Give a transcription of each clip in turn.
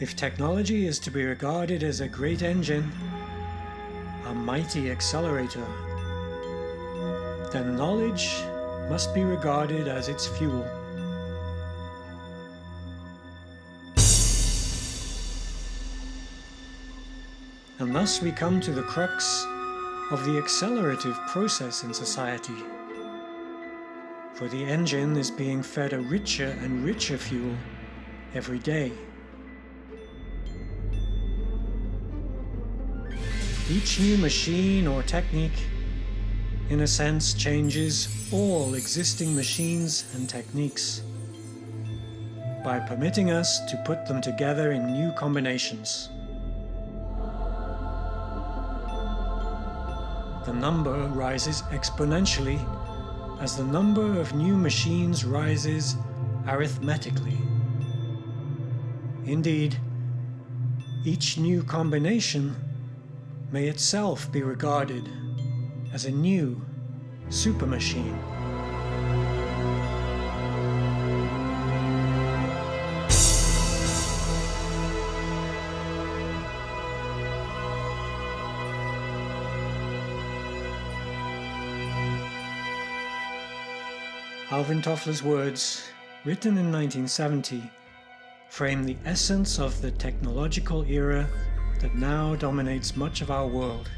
If technology is to be regarded as a great engine, a mighty accelerator, then knowledge must be regarded as its fuel. And thus we come to the crux of the accelerative process in society. For the engine is being fed a richer and richer fuel every day. Each new machine or technique, in a sense, changes all existing machines and techniques by permitting us to put them together in new combinations. The number rises exponentially as the number of new machines rises arithmetically. Indeed, each new combination may itself be regarded as a new supermachine. Alvin Toffler's words, written in 1970, frame the essence of the technological era that now dominates much of our world,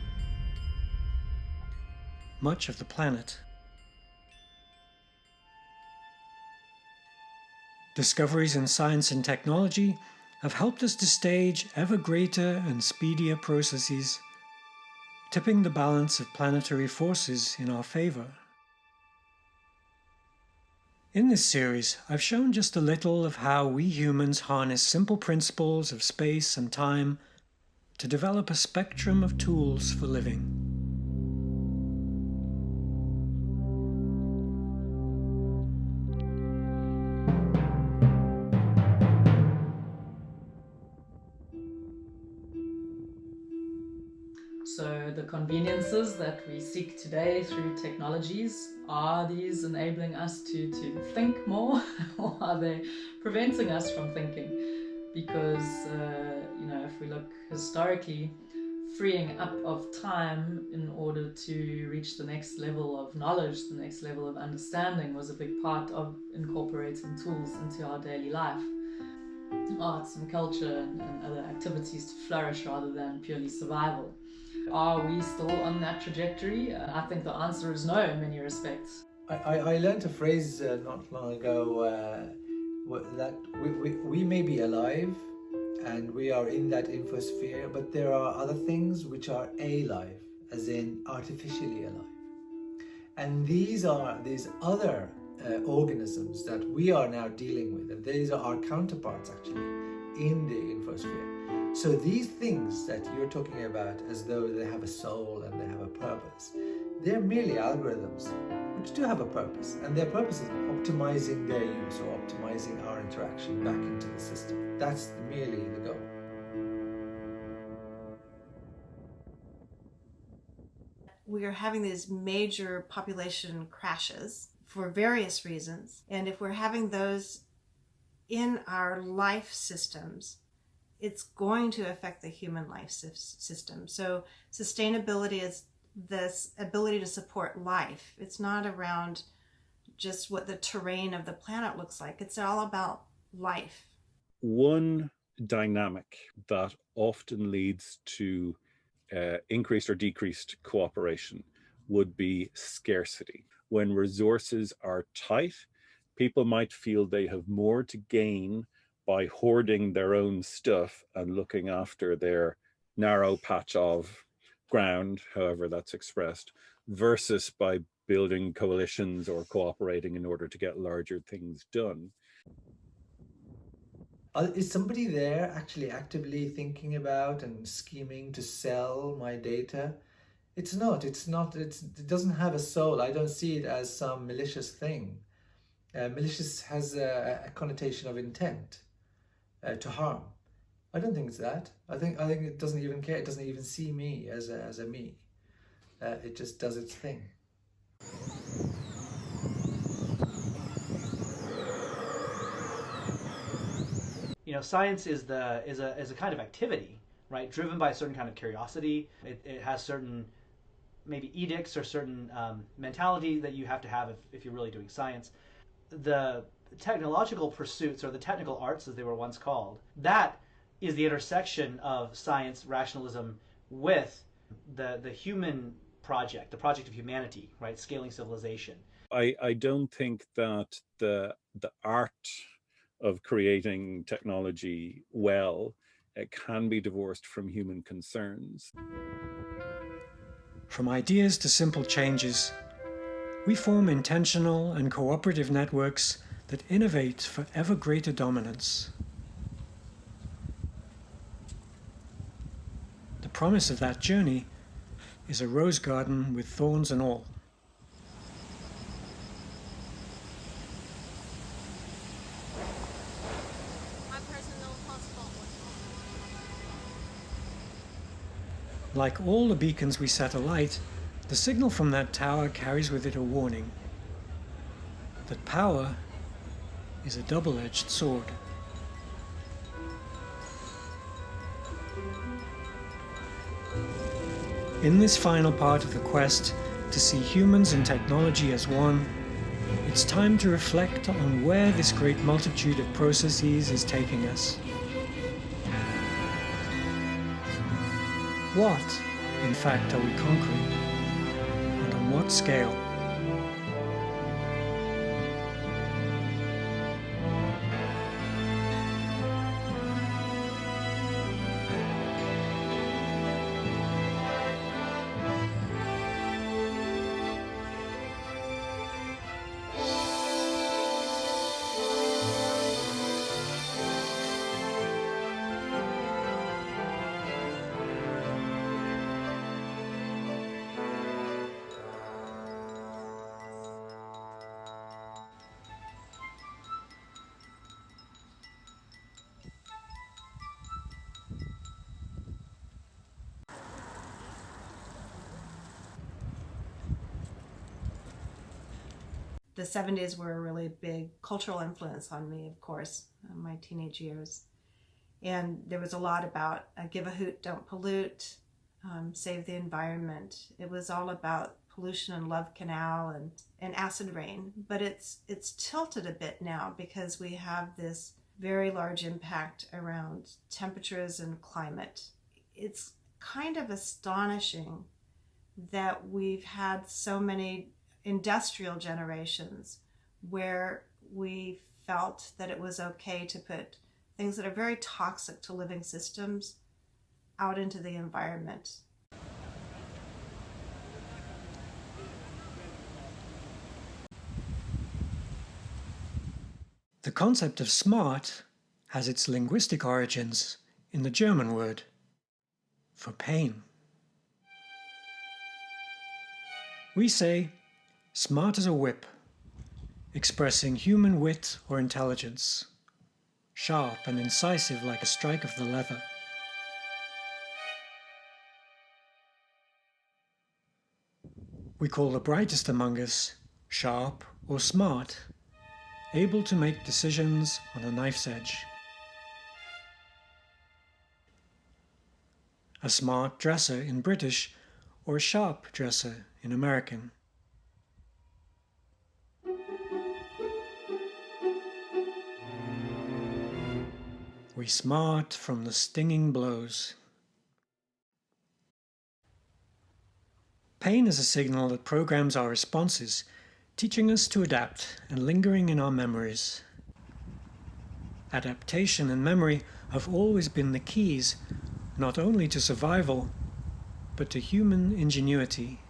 much of the planet. Discoveries in science and technology have helped us to stage ever greater and speedier processes, tipping the balance of planetary forces in our favor. In this series, I've shown just a little of how we humans harness simple principles of space and time to develop a spectrum of tools for living. So the conveniences that we seek today through technologies, are these enabling us to think more or are they preventing us from thinking? Because, if we look historically, freeing up of time in order to reach the next level of knowledge, the next level of understanding was a big part of incorporating tools into our daily life. Arts and culture and other activities to flourish rather than purely survival. Are we still on that trajectory? I think the answer is no in many respects. I learned a phrase not long ago that we may be alive and we are in that infosphere, but there are other things which are alive, as in artificially alive. And these are these other organisms that we are now dealing with, and these are our counterparts actually in the infosphere. So these things that you're talking about as though they have a soul and they have a purpose, they're merely algorithms which do have a purpose, and their purpose is optimizing their use or optimizing our interaction back into the system. That's merely the goal. We are having these major population crashes for various reasons, and if we're having those in our life systems, it's going to affect the human life system. So sustainability is this ability to support life. It's not around just what the terrain of the planet looks like. It's all about life. One dynamic that often leads to increased or decreased cooperation would be scarcity. When resources are tight, people might feel they have more to gain by hoarding their own stuff and looking after their narrow patch of ground, however that's expressed, versus by building coalitions or cooperating in order to get larger things done. Is somebody there actually actively thinking about and scheming to sell my data? It's not, it doesn't have a soul. I don't see it as some malicious thing. Malicious has a connotation of intent to harm. I don't think it's that. I think it doesn't even care. It doesn't even see me as a me. It just does its thing. science is a kind of activity, right? Driven by a certain kind of curiosity. It has certain maybe edicts or certain mentality that you have to have if you're really doing science. The technological pursuits, or the technical arts as they were once called, that is the intersection of science, rationalism, with the human project, the project of humanity, right? Scaling civilization. I don't think that the art of creating technology well can be divorced from human concerns. From ideas to simple changes, we form intentional and cooperative networks that innovate for ever greater dominance. The promise of that journey is a rose garden with thorns and all. Like all the beacons we set alight, the signal from that tower carries with it a warning that power is a double-edged sword. In this final part of the quest to see humans and technology as one, it's time to reflect on where this great multitude of processes is taking us. What, in fact, are we conquering, and on what scale? The 70s were a really big cultural influence on me, of course, in my teenage years. And there was a lot about give a hoot, don't pollute, save the environment. It was all about pollution and love canal and acid rain. But it's tilted a bit now because we have this very large impact around temperatures and climate. It's kind of astonishing that we've had so many industrial generations where we felt that it was okay to put things that are very toxic to living systems out into the environment. The concept of smart has its linguistic origins in the German word for pain. We say, smart as a whip, expressing human wit or intelligence, sharp and incisive like a strike of the leather. We call the brightest among us sharp or smart, able to make decisions on a knife's edge. A smart dresser in British or a sharp dresser in American. We smart from the stinging blows. Pain is a signal that programs our responses, teaching us to adapt and lingering in our memories. Adaptation and memory have always been the keys, not only to survival, but to human ingenuity.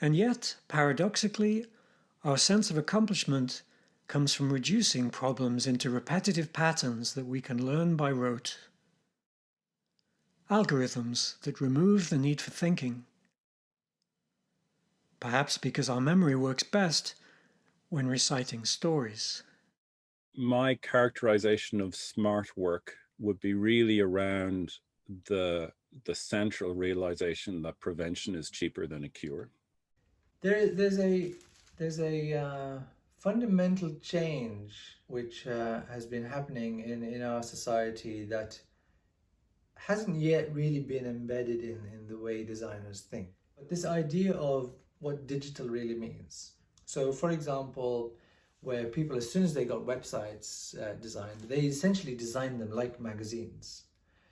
And yet, paradoxically, our sense of accomplishment comes from reducing problems into repetitive patterns that we can learn by rote. Algorithms that remove the need for thinking. Perhaps because our memory works best when reciting stories. My characterization of smart work would be really around the central realization that prevention is cheaper than a cure. There's a fundamental change which has been happening in our society that hasn't yet really been embedded in the way designers think. But this idea of what digital really means. So, for example, where people, as soon as they got websites designed, they essentially designed them like magazines.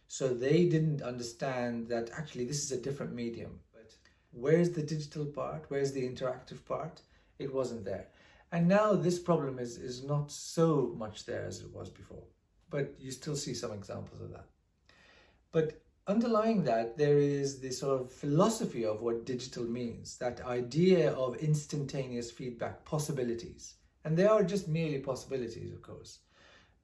So they didn't understand that actually this is a different medium. But where's the digital part? Where's the interactive part? It wasn't there. And now this problem is not so much there as it was before. But you still see some examples of that. But underlying that, there is this sort of philosophy of what digital means, that idea of instantaneous feedback, possibilities. And they are just merely possibilities, of course.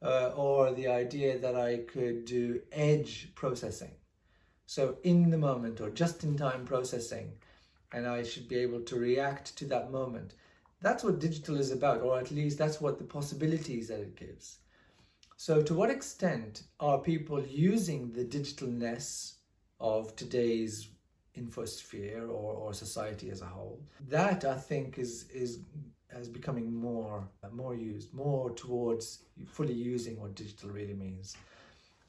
Or the idea that I could do edge processing. So in the moment or just in time processing, and I should be able to react to that moment. That's what digital is about, or at least that's what the possibilities that it gives. So to what extent are people using the digitalness of today's infosphere or society as a whole? That, I think, is becoming more used, more towards fully using what digital really means.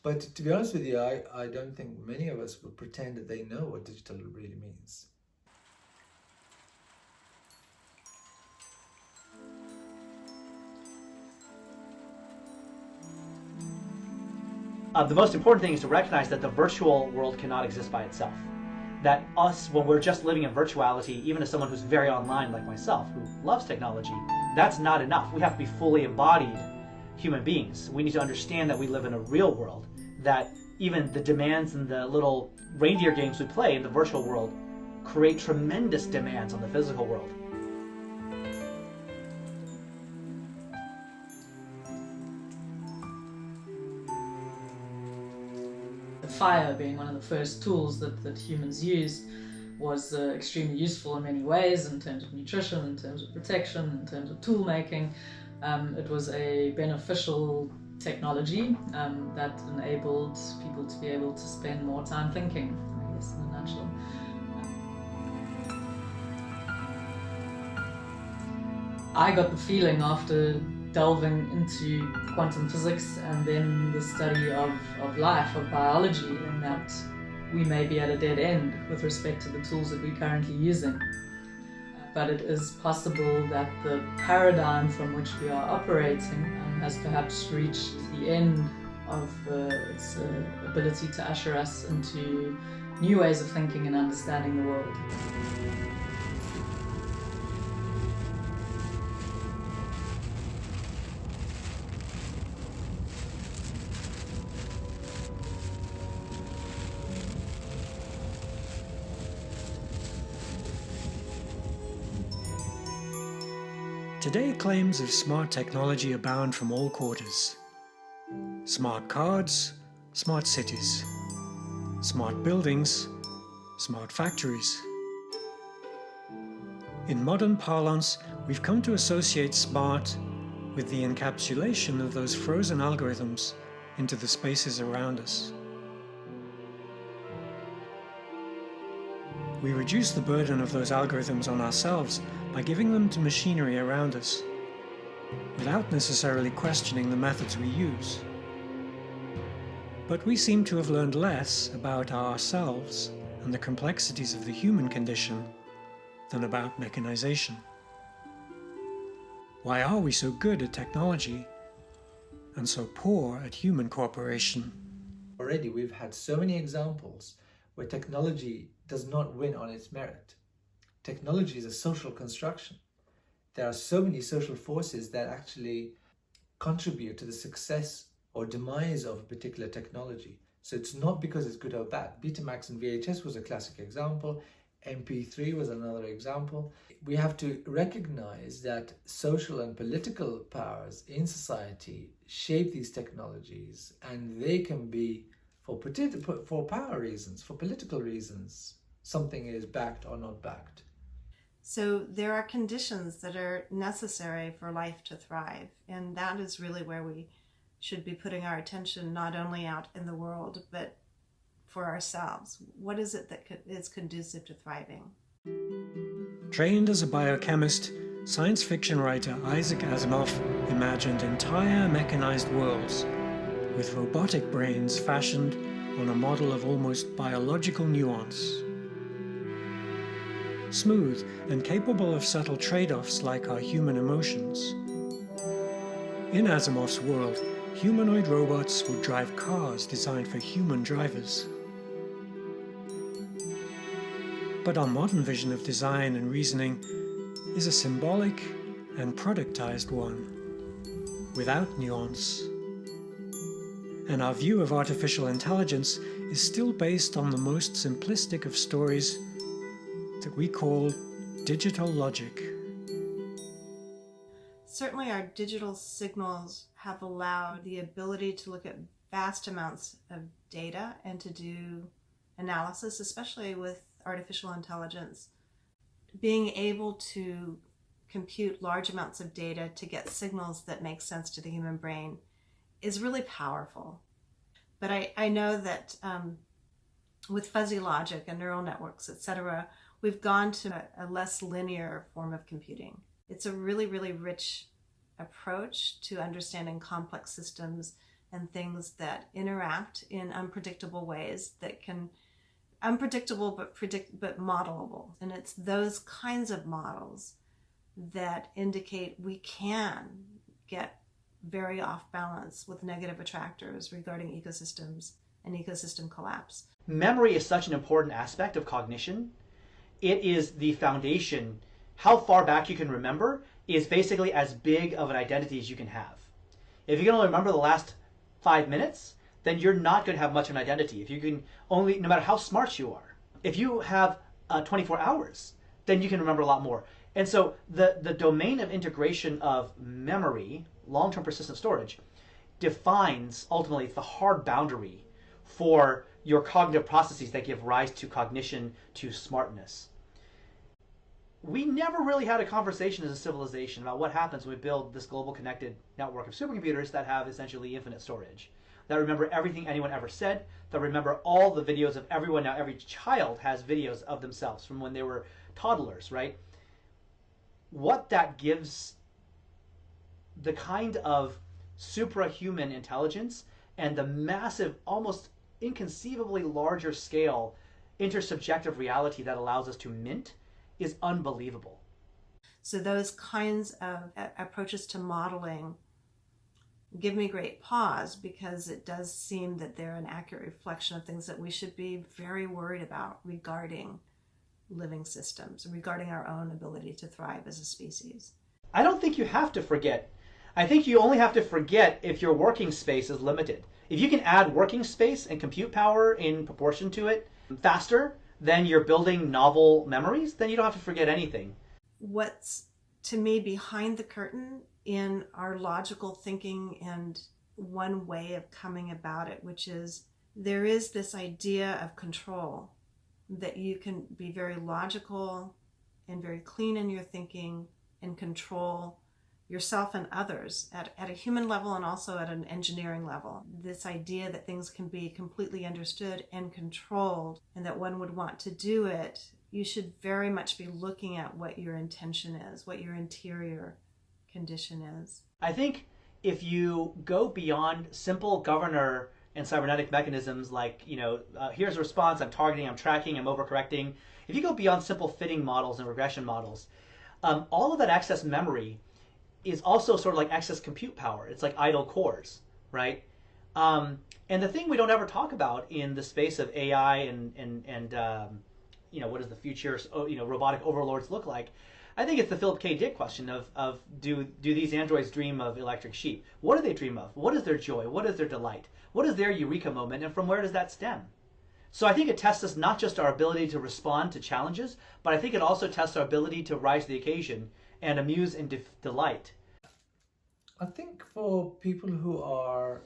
But to be honest with you, I don't think many of us would pretend that they know what digital really means. The most important thing is to recognize that the virtual world cannot exist by itself. That us, when we're just living in virtuality, even as someone who's very online like myself, who loves technology, that's not enough. We have to be fully embodied human beings. We need to understand that we live in a real world, that even the demands and the little reindeer games we play in the virtual world create tremendous demands on the physical world. Fire being one of the first tools that humans used was extremely useful in many ways, in terms of nutrition, in terms of protection, in terms of tool making. It was a beneficial technology that enabled people to be able to spend more time thinking, I guess, in a nutshell. I got the feeling after delving into quantum physics and then the study of life, of biology, and that we may be at a dead end with respect to the tools that we're currently using. But it is possible that the paradigm from which we are operating has perhaps reached the end of its ability to usher us into new ways of thinking and understanding the world. Today, claims of smart technology abound from all quarters. Smart cards, smart cities, smart buildings, smart factories. In modern parlance, we've come to associate smart with the encapsulation of those frozen algorithms into the spaces around us. We reduce the burden of those algorithms on ourselves by giving them to machinery around us, without necessarily questioning the methods we use. But we seem to have learned less about ourselves and the complexities of the human condition than about mechanization. Why are we so good at technology and so poor at human cooperation? Already we've had so many examples where technology does not win on its merit. Technology is a social construction. There are so many social forces that actually contribute to the success or demise of a particular technology. So it's not because it's good or bad. Betamax and VHS was a classic example. MP3 was another example. We have to recognize that social and political powers in society shape these technologies, and they can be, for power reasons, for political reasons, something is backed or not backed. So there are conditions that are necessary for life to thrive, and that is really where we should be putting our attention, not only out in the world, but for ourselves. What is it that is conducive to thriving? Trained as a biochemist, Science fiction writer Isaac Asimov imagined entire mechanized worlds with robotic brains fashioned on a model of almost biological nuance. Smooth and capable of subtle trade-offs like our human emotions. In Asimov's world, humanoid robots would drive cars designed for human drivers. But our modern vision of design and reasoning is a symbolic and productized one, without nuance. And our view of artificial intelligence is still based on the most simplistic of stories that we call digital logic. Certainly our digital signals have allowed the ability to look at vast amounts of data and to do analysis, especially with artificial intelligence. Being able to compute large amounts of data to get signals that make sense to the human brain is really powerful. But I know that with fuzzy logic and neural networks, etc., we've gone to a less linear form of computing. It's a really, really rich approach to understanding complex systems and things that interact in unpredictable ways that can unpredictable but modelable. And it's those kinds of models that indicate we can get very off balance with negative attractors regarding ecosystems and ecosystem collapse. Memory is such an important aspect of cognition. It is the foundation. How far back you can remember is basically as big of an identity as you can have. If you can only remember the last 5 minutes, then you're not going to have much of an identity. If you can only, no matter how smart you are, if you have 24 hours, then you can remember a lot more. And so the domain of integration of memory, long-term persistent storage, defines ultimately the hard boundary for your cognitive processes that give rise to cognition, to smartness. We never really had a conversation as a civilization about what happens when we build this global connected network of supercomputers that have essentially infinite storage, that remember everything anyone ever said, that remember all the videos of everyone. Now every child has videos of themselves from when they were toddlers, right? What that gives the kind of suprahuman intelligence and the massive, almost inconceivably larger scale intersubjective reality that allows us to mint is unbelievable. So those kinds of approaches to modeling give me great pause, because it does seem that they're an accurate reflection of things that we should be very worried about regarding living systems, regarding our own ability to thrive as a species. I don't think you have to forget. I think you only have to forget if your working space is limited. If you can add working space and compute power in proportion to it faster than you're building novel memories, then you don't have to forget anything. What's, to me, behind the curtain in our logical thinking and one way of coming about it, which is there is this idea of control, that you can be very logical and very clean in your thinking and control yourself and others at a human level and also at an engineering level. This idea that things can be completely understood and controlled, and that one would want to do it, you should very much be looking at what your intention is, what your interior condition is. I think if you go beyond simple governor and cybernetic mechanisms like, here's a response, I'm targeting, I'm tracking, I'm overcorrecting. If you go beyond simple fitting models and regression models, all of that excess memory is also sort of like excess compute power. It's like idle cores, right? And the thing we don't ever talk about in the space of AI and what does the future, robotic overlords look like? I think it's the Philip K. Dick question of do these androids dream of electric sheep? What do they dream of? What is their joy? What is their delight? What is their eureka moment? And from where does that stem? So I think it tests us not just our ability to respond to challenges, but I think it also tests our ability to rise to the occasion and amuse and delight. I think for people who are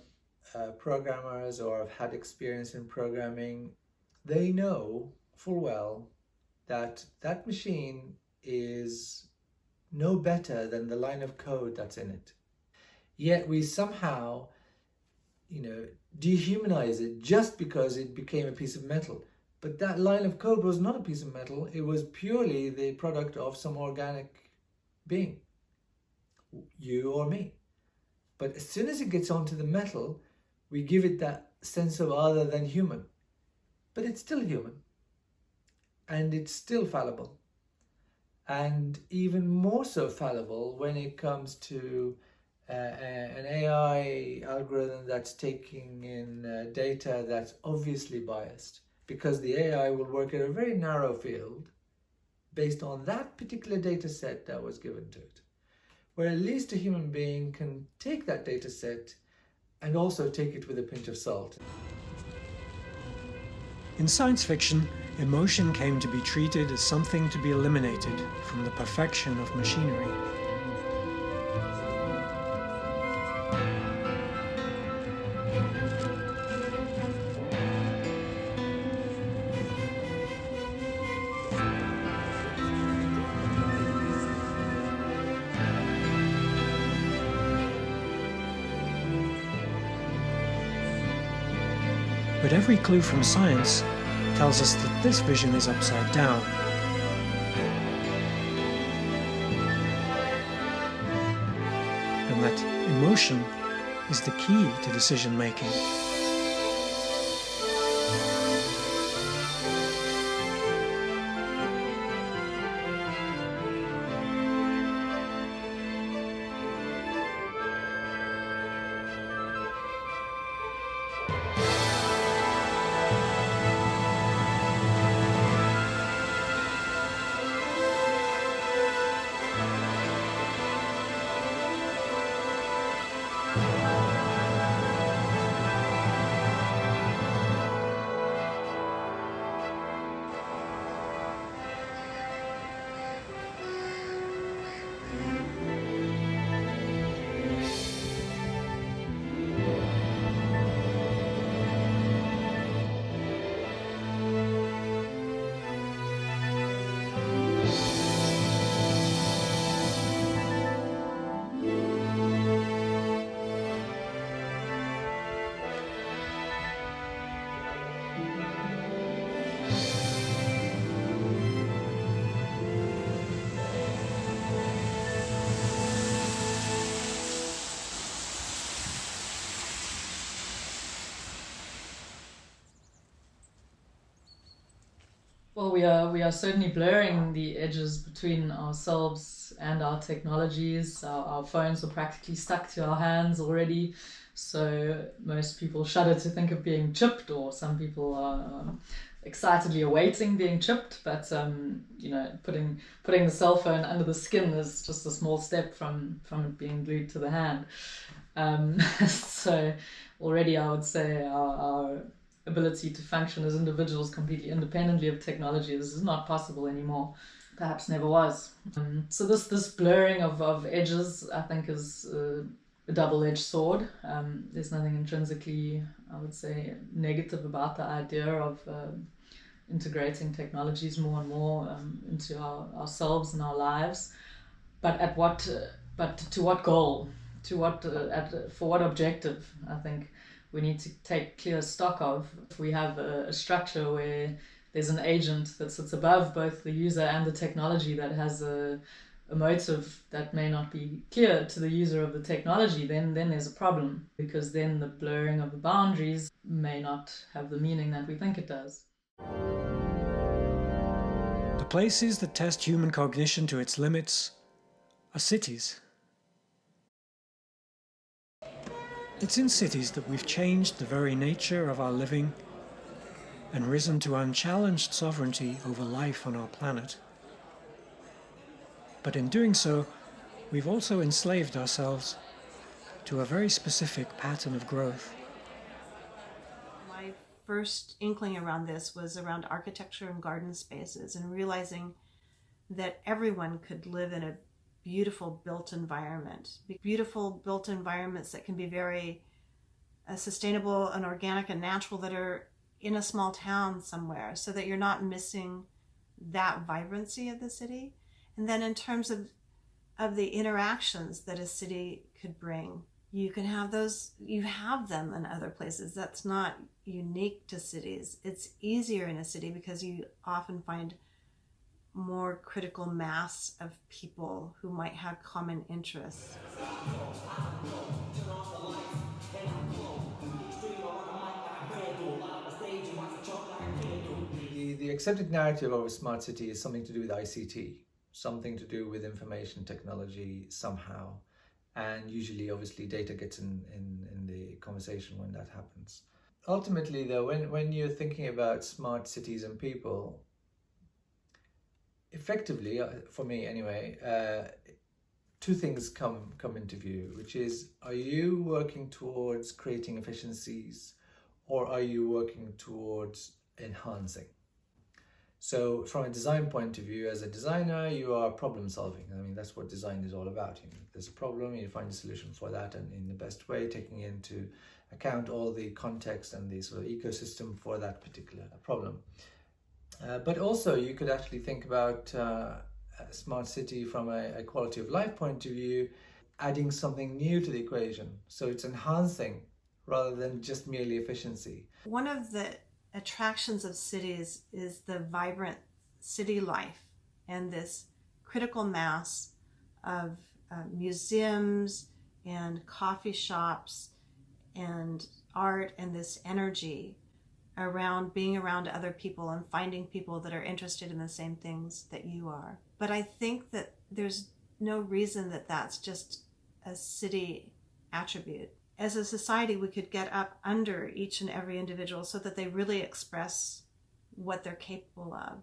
programmers or have had experience in programming, they know full well that that machine is no better than the line of code that's in it. Yet we somehow, dehumanize it just because it became a piece of metal. But that line of code was not a piece of metal. It was purely the product of some organic being, you or me. But as soon as it gets onto the metal, we give it that sense of other than human. But it's still human. And it's still fallible. And even more so fallible when it comes to an AI algorithm that's taking in data that's obviously biased, because the AI will work in a very narrow field based on that particular data set that was given to it, where at least a human being can take that data set and also take it with a pinch of salt. In science fiction, emotion came to be treated as something to be eliminated from the perfection of machinery. But every clue from science tells us that this vision is upside down. And that emotion is the key to decision making. Well, we are certainly blurring the edges between ourselves and our technologies. Our phones are practically stuck to our hands already, so most people shudder to think of being chipped, or some people are excitedly awaiting being chipped. But putting the cell phone under the skin is just a small step from it being glued to the hand. So already I would say our ability to function as individuals completely independently of technology is not possible anymore. Perhaps never was. So this blurring of edges, I think, is a double-edged sword. There's nothing intrinsically, I would say, negative about the idea of integrating technologies more and more into ourselves and our lives. But to what goal? For what objective? I think we need to take clear stock of. If we have a structure where there's an agent that sits above both the user and the technology that has a motive that may not be clear to the user of the technology, then there's a problem, because then the blurring of the boundaries may not have the meaning that we think it does. The places that test human cognition to its limits are cities. It's in cities that we've changed the very nature of our living and risen to unchallenged sovereignty over life on our planet. But in doing so, we've also enslaved ourselves to a very specific pattern of growth. My first inkling around this was around architecture and garden spaces, and realizing that everyone could live in a beautiful built environment. Beautiful built environments that can be very sustainable and organic and natural, that are in a small town somewhere, so that you're not missing that vibrancy of the city. And then in terms of the interactions that a city could bring, you can have those, you have them in other places. That's not unique to cities. It's easier in a city because you often find more critical mass of people who might have common interests. The accepted narrative of a smart city is something to do with ICT, something to do with information technology somehow. And usually, obviously, data gets in the conversation when that happens. Ultimately, though, when you're thinking about smart cities and people, effectively, for me anyway, two things come into view, which is, are you working towards creating efficiencies, or are you working towards enhancing? So from a design point of view, as a designer, you are problem solving. I mean, that's what design is all about. There's a problem, you find a solution for that, and in the best way, taking into account all the context and the sort of ecosystem for that particular problem. But also, you could actually think about a smart city from a quality of life point of view, adding something new to the equation. So it's enhancing rather than just merely efficiency. One of the attractions of cities is the vibrant city life and this critical mass of museums and coffee shops and art, and this energy around being around other people and finding people that are interested in the same things that you are. But I think that there's no reason that that's just a city attribute. As a society, we could get up under each and every individual so that they really express what they're capable of.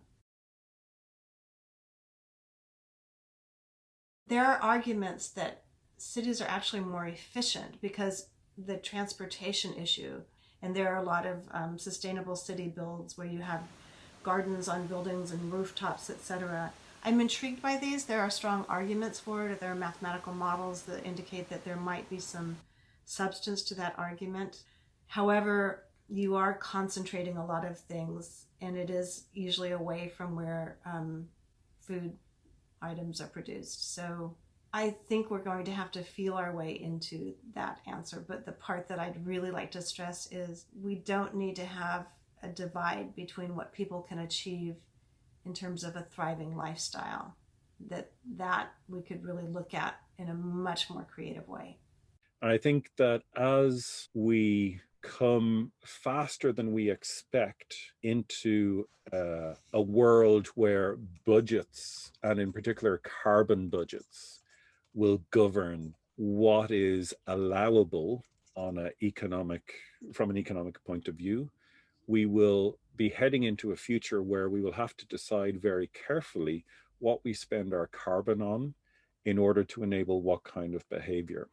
There are arguments that cities are actually more efficient because the transportation issue, and there are a lot of sustainable city builds where you have gardens on buildings and rooftops, etc. I'm intrigued by these. There are strong arguments for it. There are mathematical models that indicate that there might be some substance to that argument. However, you are concentrating a lot of things, and it is usually away from where food items are produced. So I think we're going to have to feel our way into that answer. But the part that I'd really like to stress is we don't need to have a divide between what people can achieve in terms of a thriving lifestyle. That we could really look at in a much more creative way. And I think that as we come faster than we expect into a world where budgets, and in particular carbon budgets, will govern what is allowable from an economic point of view, we will be heading into a future where we will have to decide very carefully what we spend our carbon on in order to enable what kind of behavior.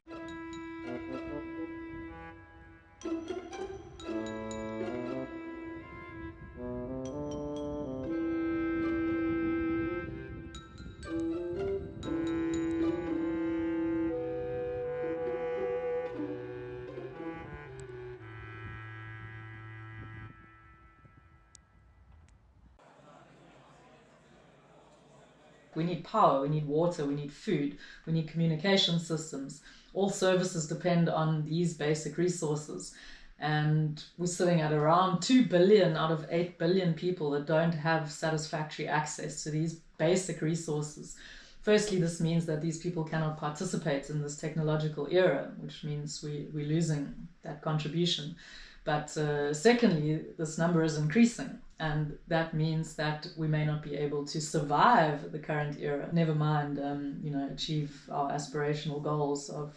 We need power, we need water, we need food, we need communication systems. All services depend on these basic resources. And we're sitting at around 2 billion out of 8 billion people that don't have satisfactory access to these basic resources. Firstly, this means that these people cannot participate in this technological era, which means we're losing that contribution. But secondly, this number is increasing, and that means that we may not be able to survive the current era, never mind achieve our aspirational goals of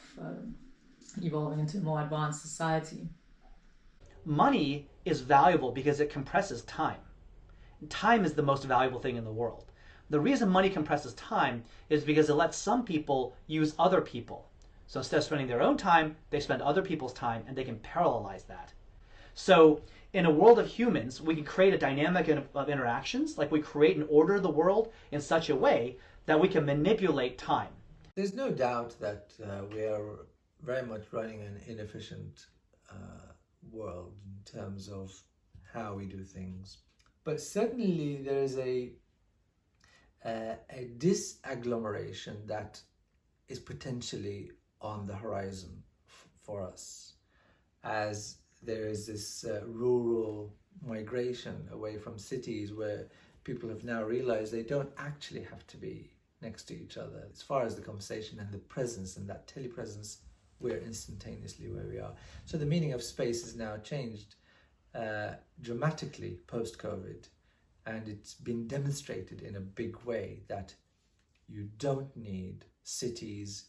evolving into a more advanced society. Money is valuable because it compresses time. Time is the most valuable thing in the world. The reason money compresses time is because it lets some people use other people. So instead of spending their own time, they spend other people's time, and they can parallelize that. So in a world of humans, we can create a dynamic of interactions, like we create and order the world in such a way that we can manipulate time. There's no doubt that we are very much running an inefficient world in terms of how we do things. But certainly there is a disagglomeration that is potentially on the horizon for us, as there is this rural migration away from cities where people have now realized they don't actually have to be next to each other. As far as the conversation and the presence and that telepresence, we're instantaneously where we are. So the meaning of space has now changed dramatically post-COVID, and it's been demonstrated in a big way that you don't need cities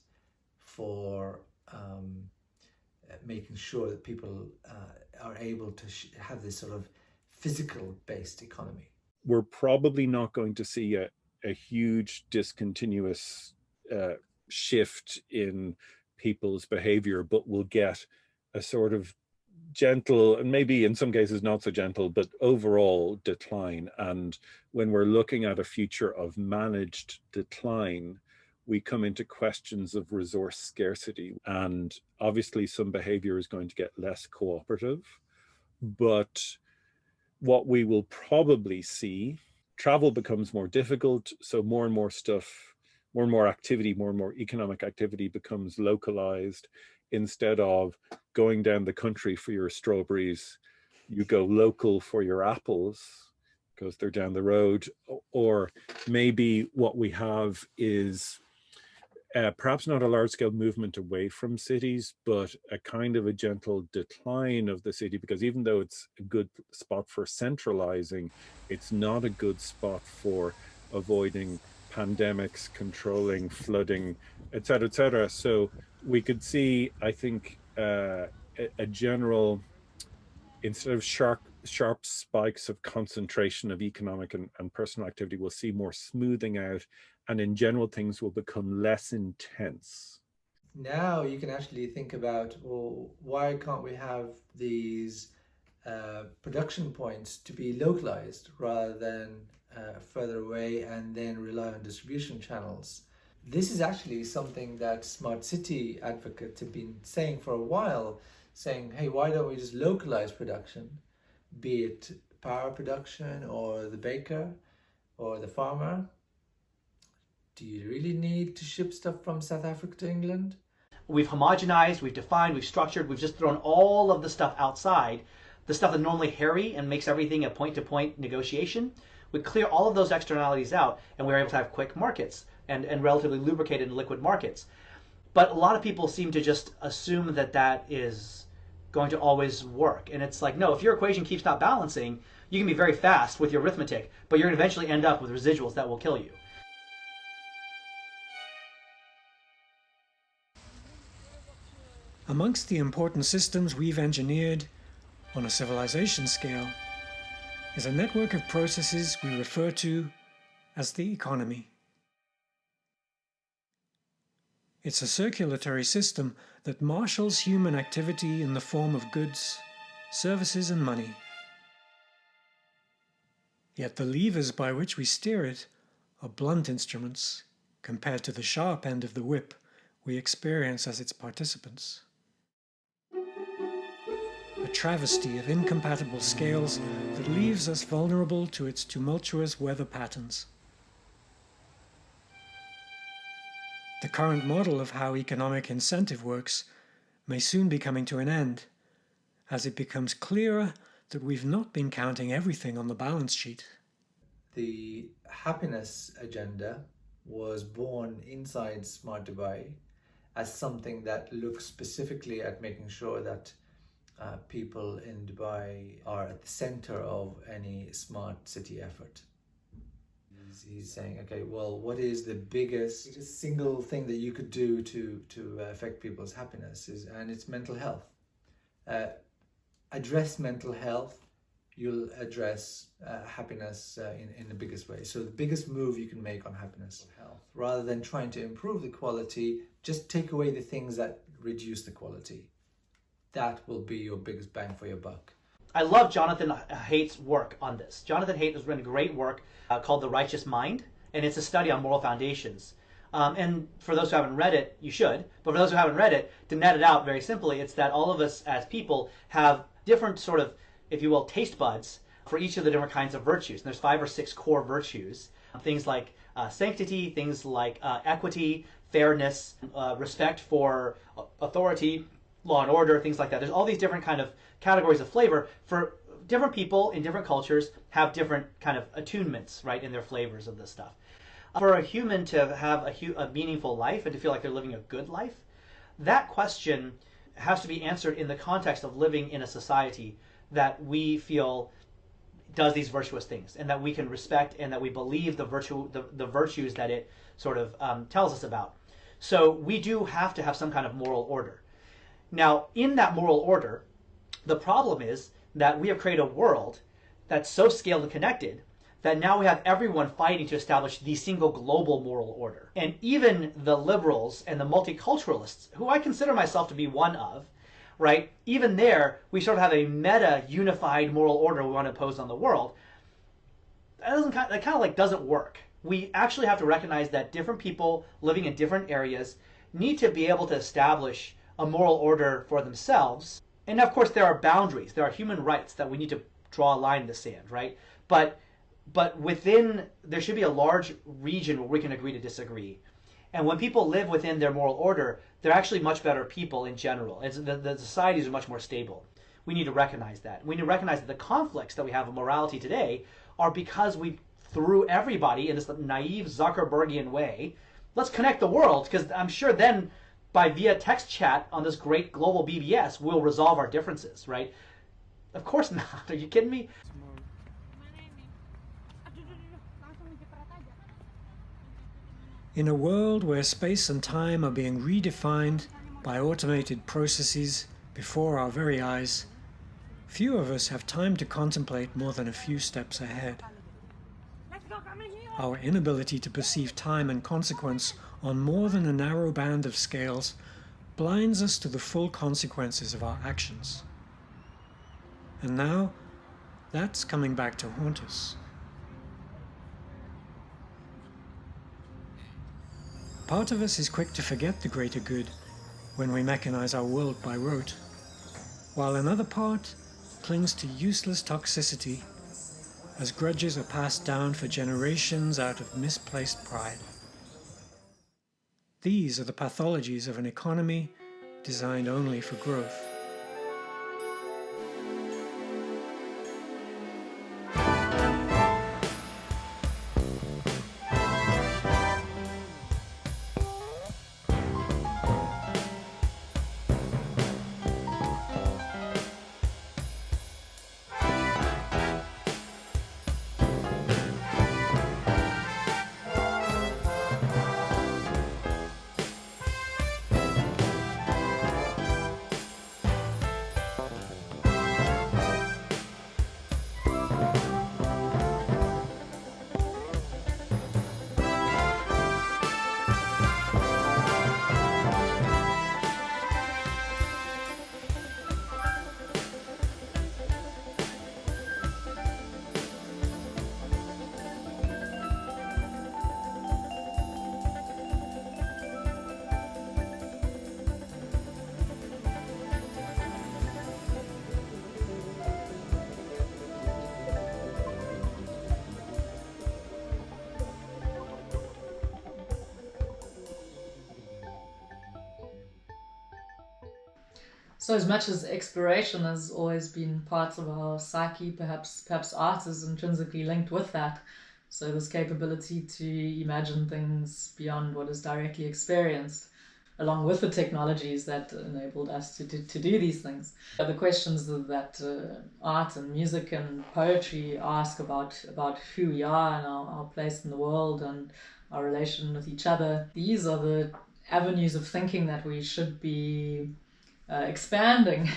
for making sure that people are able to have this sort of physical-based economy. We're probably not going to see a huge discontinuous shift in people's behavior, but we'll get a sort of gentle, and maybe in some cases not so gentle, but overall decline. And when we're looking at a future of managed decline, we come into questions of resource scarcity. And obviously some behavior is going to get less cooperative, but what we will probably see, travel becomes more difficult, so more and more stuff, more and more activity, more and more economic activity becomes localized. Instead of going down the country for your strawberries, you go local for your apples because they're down the road. Or maybe what we have is perhaps not a large-scale movement away from cities, but a kind of a gentle decline of the city, because even though it's a good spot for centralizing, it's not a good spot for avoiding pandemics, controlling flooding, et cetera, et cetera. So we could see, I think, a general, instead of sharp spikes of concentration of economic and personal activity, we'll see more smoothing out, and in general things will become less intense. Now you can actually think about, well, why can't we have these production points to be localized rather than further away and then rely on distribution channels? This is actually something that smart city advocates have been saying for a while, saying, hey, why don't we just localize production, be it power production or the baker or the farmer? Do you really need to ship stuff from South Africa to England? We've homogenized, we've defined, we've structured, we've just thrown all of the stuff outside, the stuff that normally hairy and makes everything a point-to-point negotiation. We clear all of those externalities out, and we're able to have quick markets and relatively lubricated and liquid markets. But a lot of people seem to just assume that that is going to always work. And it's like, no, if your equation keeps not balancing, you can be very fast with your arithmetic, but you're going to eventually end up with residuals that will kill you. Amongst the important systems we've engineered on a civilization scale is a network of processes we refer to as the economy. It's a circulatory system that marshals human activity in the form of goods, services, and money. Yet the levers by which we steer it are blunt instruments compared to the sharp end of the whip we experience as its participants. A travesty of incompatible scales that leaves us vulnerable to its tumultuous weather patterns. The current model of how economic incentive works may soon be coming to an end, as it becomes clearer that we've not been counting everything on the balance sheet. The happiness agenda was born inside Smart Dubai as something that looks specifically at making sure that people in Dubai are at the center of any smart city effort. He's saying, okay, well, what is the biggest single thing that you could do to affect people's happiness? And it's mental health. Address mental health, you'll address happiness in the biggest way. So the biggest move you can make on happiness, health, rather than trying to improve the quality, just take away the things that reduce the quality. That will be your biggest bang for your buck. I love Jonathan Haidt's work on this. Jonathan Haidt has written great work called The Righteous Mind, and it's a study on moral foundations. And for those who haven't read it, you should. But for those who haven't read it, to net it out very simply, it's that all of us as people have different sort of, if you will, taste buds for each of the different kinds of virtues. And there's 5 or 6 core virtues. Things like sanctity, things like equity, fairness, respect for authority, law and order, things like that. There's all these different kind of categories of flavor for different people in different cultures have different kind of attunements, right, in their flavors of this stuff. For a human to have a meaningful life and to feel like they're living a good life, that question has to be answered in the context of living in a society that we feel does these virtuous things and that we can respect and that we believe the virtues that it sort of tells us about. So we do have to have some kind of moral order. Now, in that moral order, the problem is that we have created a world that's so scaled and connected that now we have everyone fighting to establish the single global moral order. And even the liberals and the multiculturalists, who I consider myself to be one of, right? Even there, we sort of have a meta unified moral order we want to impose on the world. That kind of like doesn't work. We actually have to recognize that different people living in different areas need to be able to establish a moral order for themselves. And of course, there are boundaries. There are human rights that we need to draw a line in the sand, right? But within, there should be a large region where we can agree to disagree. And when people live within their moral order, they're actually much better people in general. The societies are much more stable. We need to recognize that. We need to recognize that the conflicts that we have in morality today are because we threw everybody in this naive Zuckerbergian way. Let's connect the world, because I'm sure then by via text chat on this great global BBS, we'll resolve our differences, right? Of course not. Are you kidding me? In a world where space and time are being redefined by automated processes before our very eyes, few of us have time to contemplate more than a few steps ahead. Our inability to perceive time and consequence on more than a narrow band of scales blinds us to the full consequences of our actions. And now, that's coming back to haunt us. Part of us is quick to forget the greater good when we mechanize our world by rote, while another part clings to useless toxicity as grudges are passed down for generations out of misplaced pride. These are the pathologies of an economy designed only for growth. So as much as exploration has always been part of our psyche, perhaps art is intrinsically linked with that. So this capability to imagine things beyond what is directly experienced, along with the technologies that enabled us to do these things. The questions that art and music and poetry ask about who we are and our place in the world and our relation with each other, these are the avenues of thinking that we should be expanding.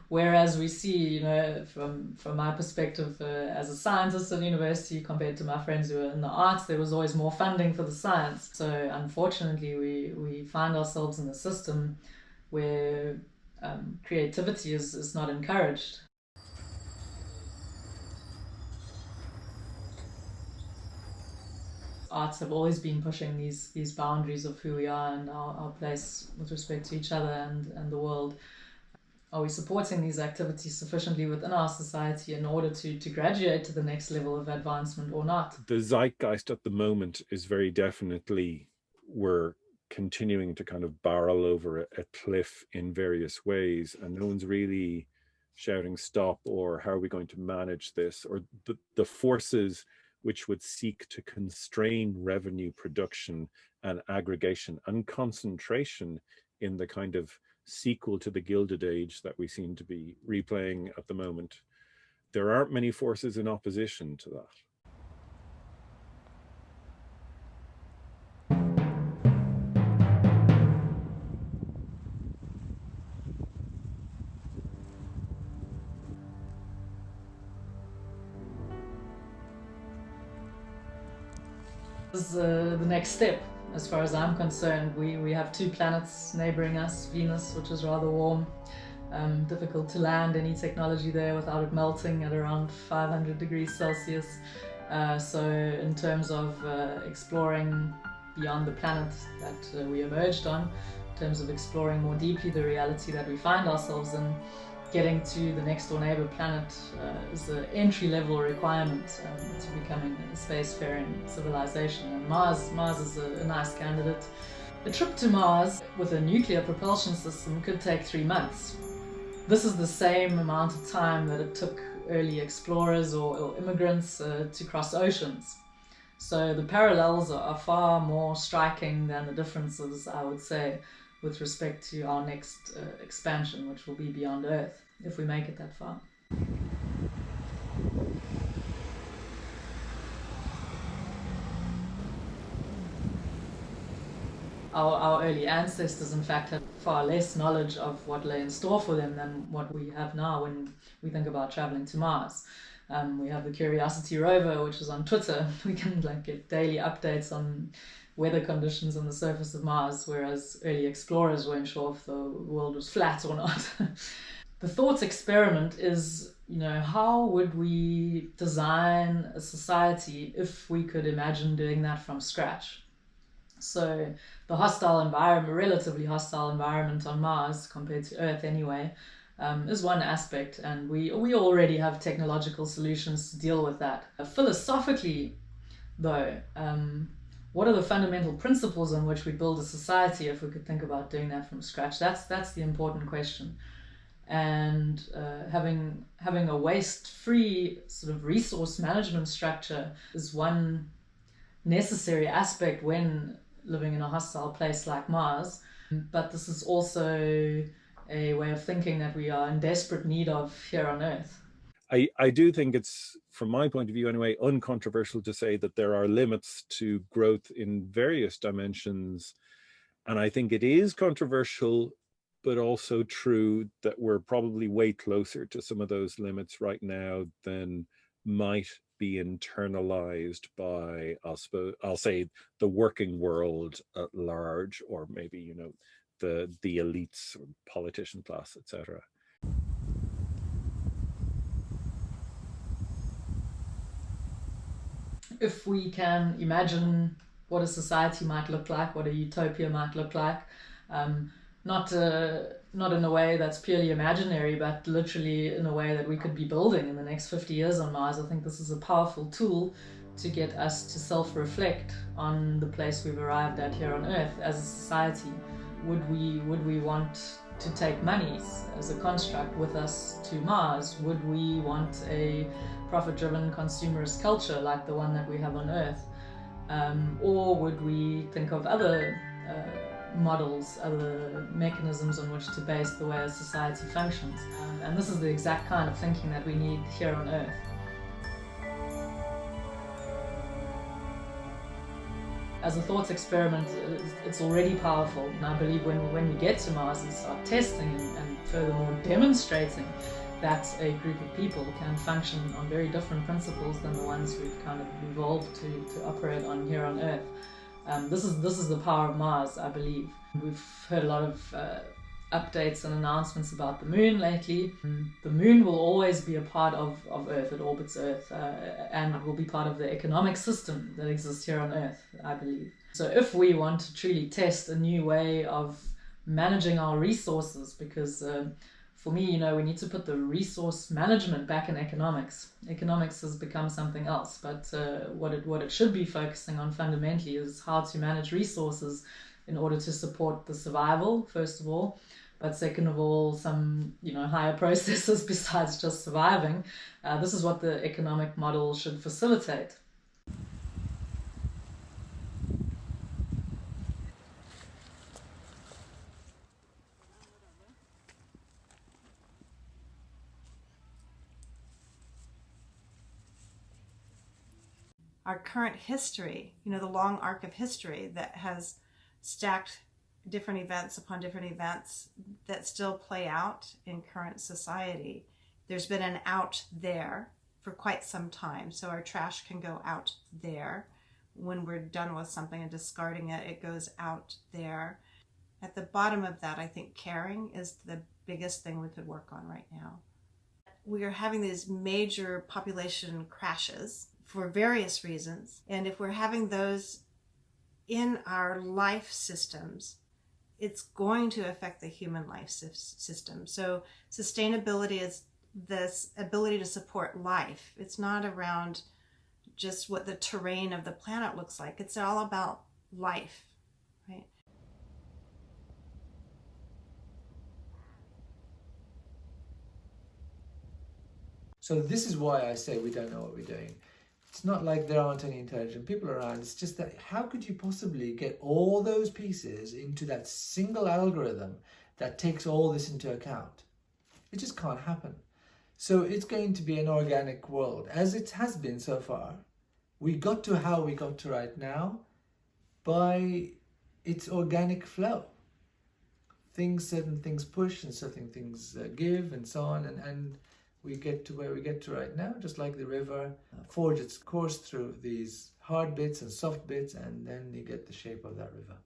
Whereas we see, from my perspective as a scientist at university compared to my friends who are in the arts, there was always more funding for the science. So unfortunately, we find ourselves in a system where creativity is not encouraged. Arts have always been pushing these boundaries of who we are and our place with respect to each other and the world. Are we supporting these activities sufficiently within our society in order to graduate to the next level of advancement or not? The zeitgeist at the moment is very definitely, we're continuing to kind of barrel over a cliff in various ways, and no one's really shouting stop, or how are we going to manage this, or the forces which would seek to constrain revenue production and aggregation and concentration in the kind of sequel to the Gilded Age that we seem to be replaying at the moment. There aren't many forces in opposition to that. This is the next step. As far as I'm concerned, we have 2 planets neighboring us. Venus, which is rather warm, difficult to land any technology there without it melting at around 500 degrees Celsius. So in terms of exploring beyond the planet that we emerged on, in terms of exploring more deeply the reality that we find ourselves in, getting to the next door neighbor planet is an entry-level requirement to becoming a spacefaring civilization. And Mars is a nice candidate. A trip to Mars with a nuclear propulsion system could take 3 months. This is the same amount of time that it took early explorers or immigrants to cross oceans. So the parallels are far more striking than the differences, I would say, with respect to our next expansion, which will be beyond Earth, if we make it that far. Our early ancestors, in fact, had far less knowledge of what lay in store for them than what we have now when we think about traveling to Mars. We have the Curiosity rover, which is on Twitter. We can get daily updates on weather conditions on the surface of Mars, whereas early explorers weren't sure if the world was flat or not. The thought experiment is, how would we design a society if we could imagine doing that from scratch? So the hostile environment, relatively hostile environment on Mars compared to Earth anyway, is one aspect, and we already have technological solutions to deal with that. Philosophically, though, what are the fundamental principles on which we build a society if we could think about doing that from scratch? That's the important question. And having a waste-free sort of resource management structure is one necessary aspect when living in a hostile place like Mars. But this is also a way of thinking that we are in desperate need of here on Earth. I do think it's, from my point of view anyway, uncontroversial to say that there are limits to growth in various dimensions. And I think it is controversial, but also true that we're probably way closer to some of those limits right now than might be internalized by, I'll say, the working world at large, or maybe, the elites, or politician class, etc. If we can imagine what a society might look like, what a utopia might look like, not in a way that's purely imaginary, but literally in a way that we could be building in the next 50 years on Mars, I think this is a powerful tool to get us to self-reflect on the place we've arrived at here on Earth as a society. Would we want to take money as a construct with us to Mars? Would we want a profit-driven consumerist culture like the one that we have on Earth? Or would we think of other models, other mechanisms on which to base the way a society functions? And this is the exact kind of thinking that we need here on Earth. As a thought experiment, it's already powerful, and I believe when we get to Mars and start testing and furthermore demonstrating that a group of people can function on very different principles than the ones we've kind of evolved to operate on here on Earth. This is the power of Mars, I believe. We've heard a lot of updates and announcements about the moon lately. The moon will always be a part of Earth. It orbits Earth, and it will be part of the economic system that exists here on Earth, I believe. So if we want to truly test a new way of managing our resources, because for me, we need to put the resource management back in economics. Economics has become something else, but what it should be focusing on fundamentally is how to manage resources in order to support the survival, first of all, But second of all, some higher processes besides just surviving. This is what the economic model should facilitate. Our current history, the long arc of history that has stacked different events upon different events that still play out in current society. There's been an out there for quite some time. So our trash can go out there. When we're done with something and discarding it, it goes out there. At the bottom of that, I think caring is the biggest thing we could work on right now. We are having these major population crashes for various reasons. And if we're having those in our life systems, it's going to affect the human life system. So sustainability is this ability to support life. It's not around just what the terrain of the planet looks like. It's all about life, right? So this is why I say we don't know what we're doing. It's not like there aren't any intelligent people around. It's just that how could you possibly get all those pieces into that single algorithm that takes all this into account? It just can't happen. So it's going to be an organic world, as it has been so far. We got to how we got to right now by its organic flow. Certain things push and certain things give and so on, and we get to where we get to right now, just like the river forged its course through these hard bits and soft bits, and then you get the shape of that river.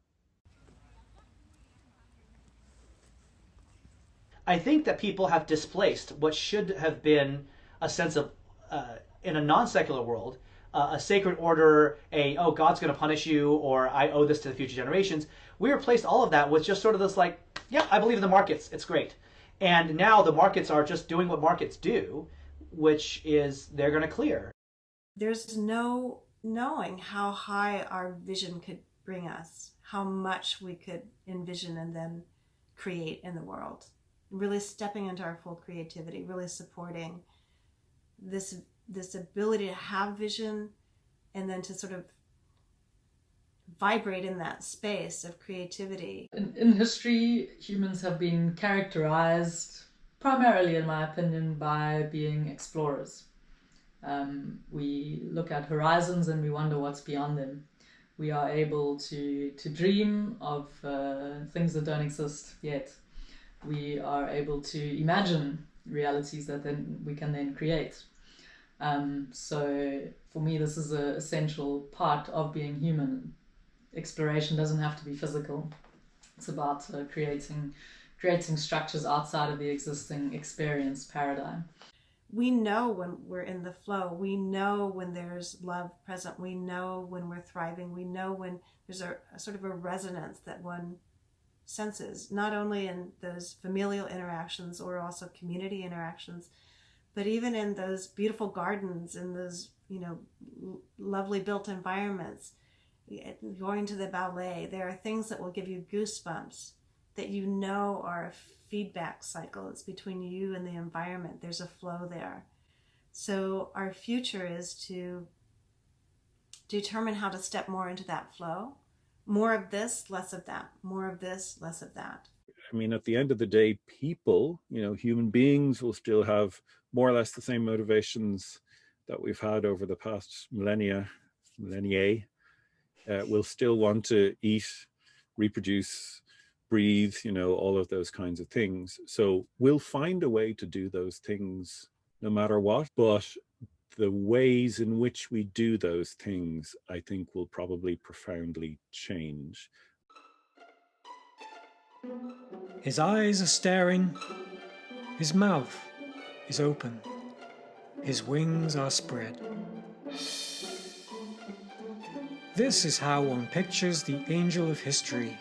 I think that people have displaced what should have been a sense of, in a non-secular world, a sacred order, oh, God's going to punish you, or I owe this to the future generations. We replaced all of that with just sort of this like, yeah, I believe in the markets, it's great. And now the markets are just doing what markets do, which is they're going to clear. There's no knowing how high our vision could bring us, how much we could envision and then create in the world. Really stepping into our full creativity, really supporting this ability to have vision and then to sort of vibrate in that space of creativity. In history, humans have been characterized primarily, in my opinion, by being explorers. We look at horizons and we wonder what's beyond them. We are able to dream of things that don't exist yet. We are able to imagine realities that then we can then create. So for me, this is an essential part of being human. Exploration doesn't have to be physical. It's about creating structures outside of the existing experience paradigm. We know when we're in the flow. We know when there's love present. We know when we're thriving. We know when there's a sort of a resonance that one senses, not only in those familial interactions or also community interactions, but even in those beautiful gardens, in those, lovely built environments. Going to the ballet, there are things that will give you goosebumps that are a feedback cycle. It's between you and the environment. There's a flow there. So our future is to determine how to step more into that flow. More of this, less of that. More of this, less of that. I mean, at the end of the day, people, human beings will still have more or less the same motivations that we've had over the past millennia. Will still want to eat, reproduce, breathe, all of those kinds of things. So we'll find a way to do those things no matter what. But the ways in which we do those things, I think, will probably profoundly change. His eyes are staring. His mouth is open. His wings are spread. This is how one pictures the angel of history.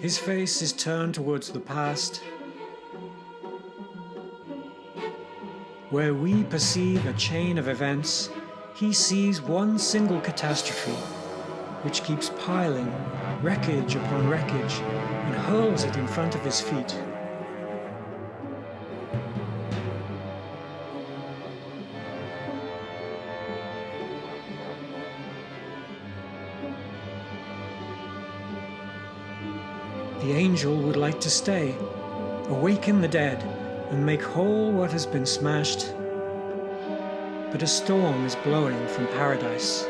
His face is turned towards the past, where we perceive a chain of events he sees one single catastrophe, which keeps piling wreckage upon wreckage and hurls it in front of his feet. The angel would like to stay, awaken the dead, and make whole what has been smashed. But a storm is blowing from paradise.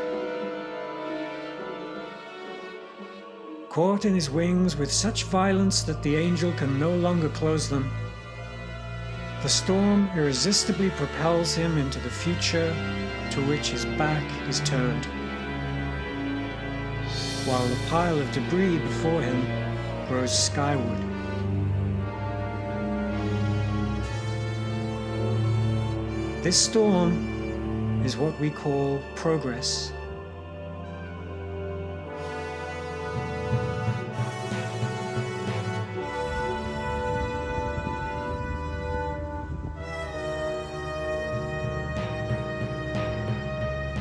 Caught in his wings with such violence that the angel can no longer close them, the storm irresistibly propels him into the future to which his back is turned, while the pile of debris before him grows skyward. This storm is what we call progress.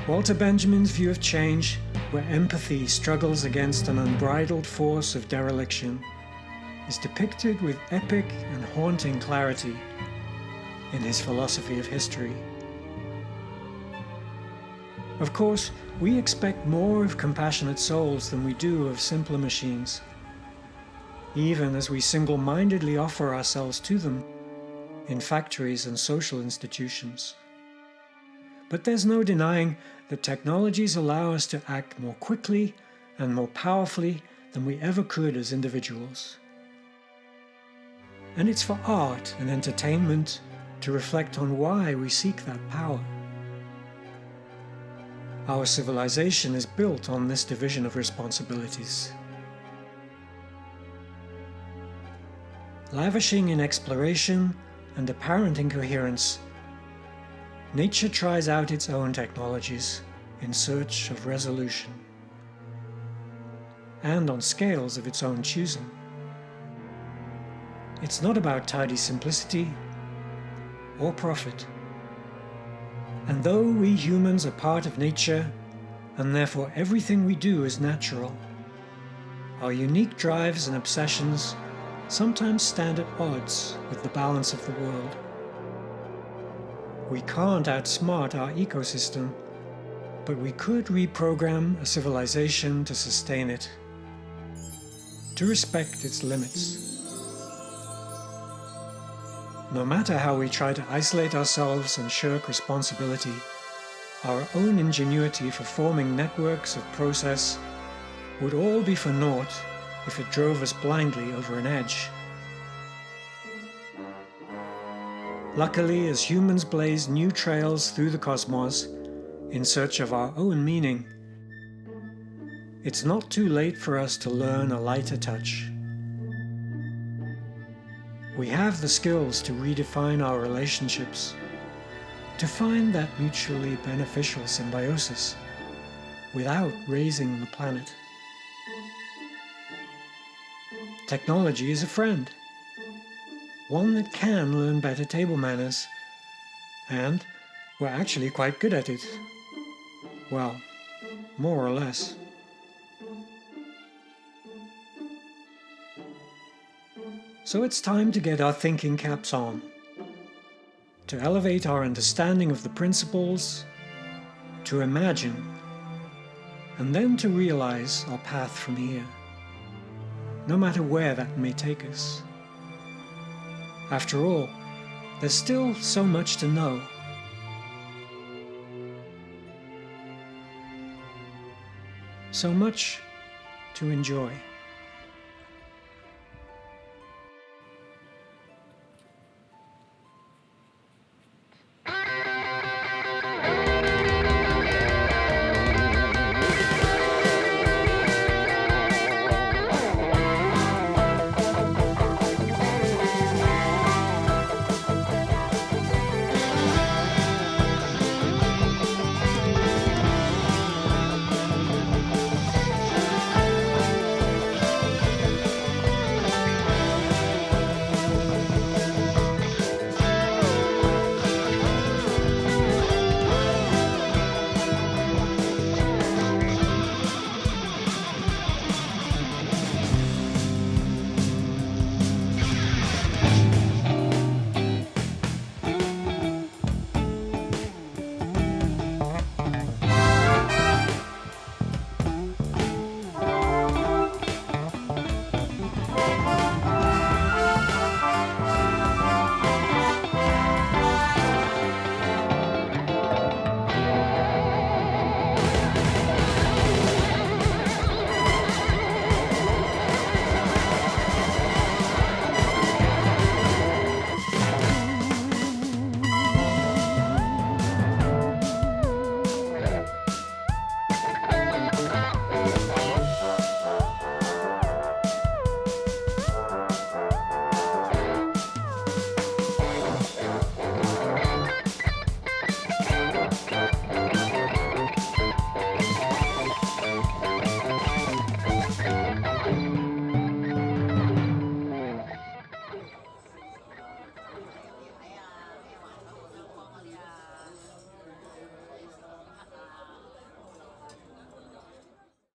Walter Benjamin's view of change, where empathy struggles against an unbridled force of dereliction, is depicted with epic and haunting clarity in his philosophy of history. Of course, we expect more of compassionate souls than we do of simpler machines, even as we single-mindedly offer ourselves to them in factories and social institutions. But there's no denying that technologies allow us to act more quickly and more powerfully than we ever could as individuals. And it's for art and entertainment to reflect on why we seek that power. Our civilization is built on this division of responsibilities. Lavishing in exploration and apparent incoherence, nature tries out its own technologies in search of resolution, and on scales of its own choosing. It's not about tidy simplicity or profit. And though we humans are part of nature, and therefore everything we do is natural, our unique drives and obsessions sometimes stand at odds with the balance of the world. We can't outsmart our ecosystem, but we could reprogram a civilization to sustain it, to respect its limits. No matter how we try to isolate ourselves and shirk responsibility, our own ingenuity for forming networks of process would all be for naught if it drove us blindly over an edge. Luckily, as humans blaze new trails through the cosmos in search of our own meaning, it's not too late for us to learn a lighter touch. We have the skills to redefine our relationships, to find that mutually beneficial symbiosis without raising the planet. Technology is a friend, one that can learn better table manners, and we're actually quite good at it. Well, more or less. So it's time to get our thinking caps on, to elevate our understanding of the principles, to imagine, and then to realize our path from here, no matter where that may take us. After all, there's still so much to know. So much to enjoy.